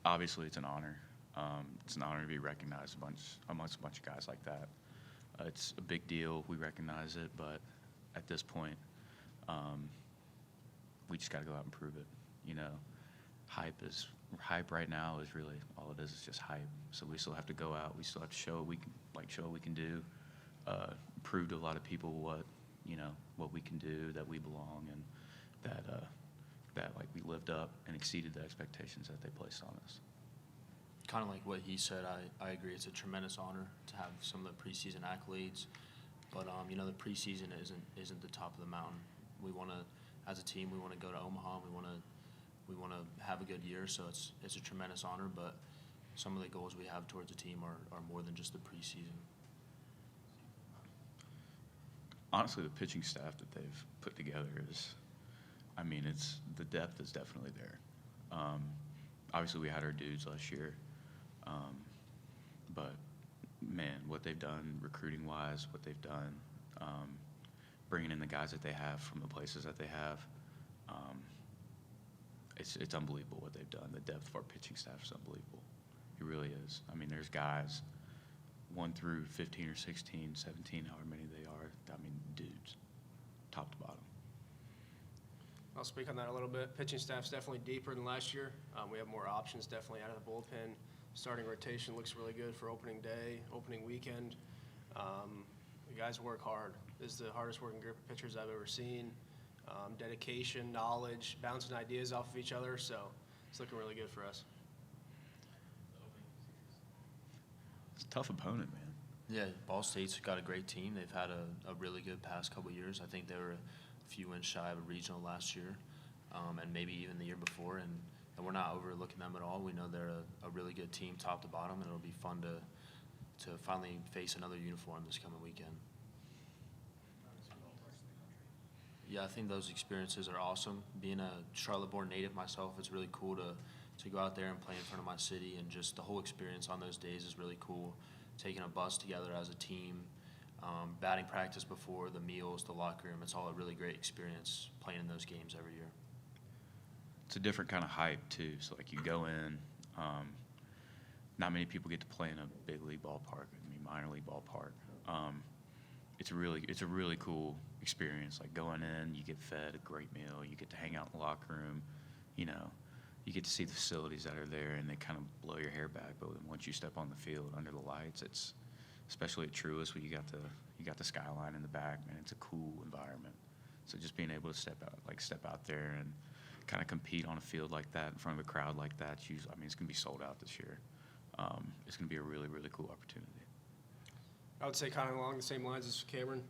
obviously it's an honor. It's an honor to be recognized amongst a bunch of guys like that. It's a big deal. We recognize it, but at this point, we just got to go out and prove it. You know, hype right now is really all it is just hype. So we still have to go out. We still have to show what we can do, prove to a lot of people what we can do, that we belong, and that like we lived up and exceeded the expectations that they placed on us. Kind of like what he said, I agree. It's a tremendous honor to have some of the preseason accolades, but the preseason isn't the top of the mountain. We want to, as a team, we want to go to Omaha. We want to have a good year. So it's a tremendous honor, but some of the goals we have towards the team are more than just the preseason. Honestly, the pitching staff that they've put together it's the depth is definitely there. Obviously, we had our dudes last year, but man, what they've done recruiting-wise, what they've done, bringing in the guys that they have from the places that they have, it's unbelievable what they've done. The depth of our pitching staff is unbelievable. It really is. I mean, there's guys 1 through 15 or 16, 17, however many they are. I mean, dudes, top to bottom. I'll speak on that a little bit. Pitching staff's definitely deeper than last year. We have more options definitely out of the bullpen. Starting rotation looks really good for opening day, opening weekend. The guys work hard. This is the hardest working group of pitchers I've ever seen. Dedication, knowledge, bouncing ideas off of each other. So it's looking really good for us. It's a tough opponent, man. Yeah, Ball State's got a great team. They've had a really good past couple of years. I think they were a few wins shy of a regional last year, and maybe even the year before. And we're not overlooking them at all. We know they're a really good team, top to bottom, and it'll be fun to finally face another uniform this coming weekend. Yeah, I think those experiences are awesome. Being a Charlotte-born native myself, it's really cool to go out there and play in front of my city, and just the whole experience on those days is really cool. Taking a bus together as a team, batting practice before, the meals, the locker room, it's all a really great experience playing in those games every year. It's a different kind of hype too. So like you go in, not many people get to play in a big league ballpark, minor league ballpark. It's a really cool experience. Like going in, you get fed a great meal, you get to hang out in the locker room, you get to see the facilities that are there, and they kind of blow your hair back. But once you step on the field under the lights, it's especially at Truist, where you got the skyline in the back, man. It's a cool environment. So just being able to step out there and kind of compete on a field like that in front of a crowd like that, it's going to be sold out this year. It's going to be a really, really cool opportunity. I would say kind of along the same lines as Cameron.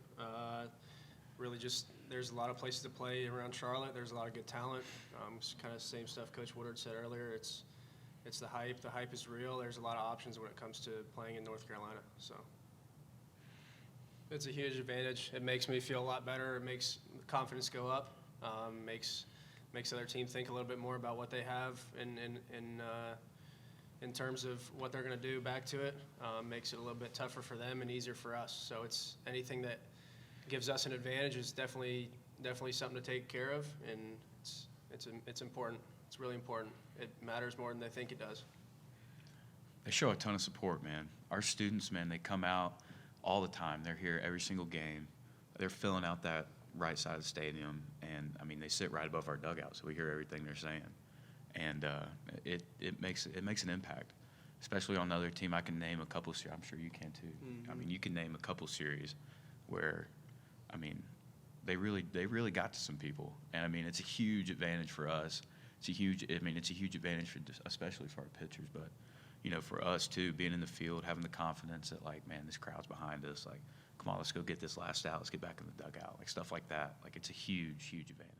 Really just there's a lot of places to play around Charlotte. There's a lot of good talent. It's kind of the same stuff Coach Woodard said earlier. It's the hype. The hype is real. There's a lot of options when it comes to playing in North Carolina. So it's a huge advantage. It makes me feel a lot better. It makes confidence go up. Makes other teams think a little bit more about what they have in terms of what they're going to do back to it. Makes it a little bit tougher for them and easier for us. So it's anything that gives us an advantage is definitely something to take care of, and it's important. It's really important. It matters more than they think it does. They show a ton of support, man. Our students, man, they come out all the time. They're here every single game. They're filling out that right side of the stadium, and they sit right above our dugout, so we hear everything they're saying. And it makes an impact, especially on another team. I can name a couple series. I'm sure you can too. Mm-hmm. You can name a couple series where, they really got to some people, and it's a huge advantage for us. It's a huge advantage for especially for our pitchers, but for us too, being in the field, having the confidence that this crowd's behind us. Come on, let's go get this last out. Let's get back in the dugout. Stuff like that. It's a huge, huge advantage.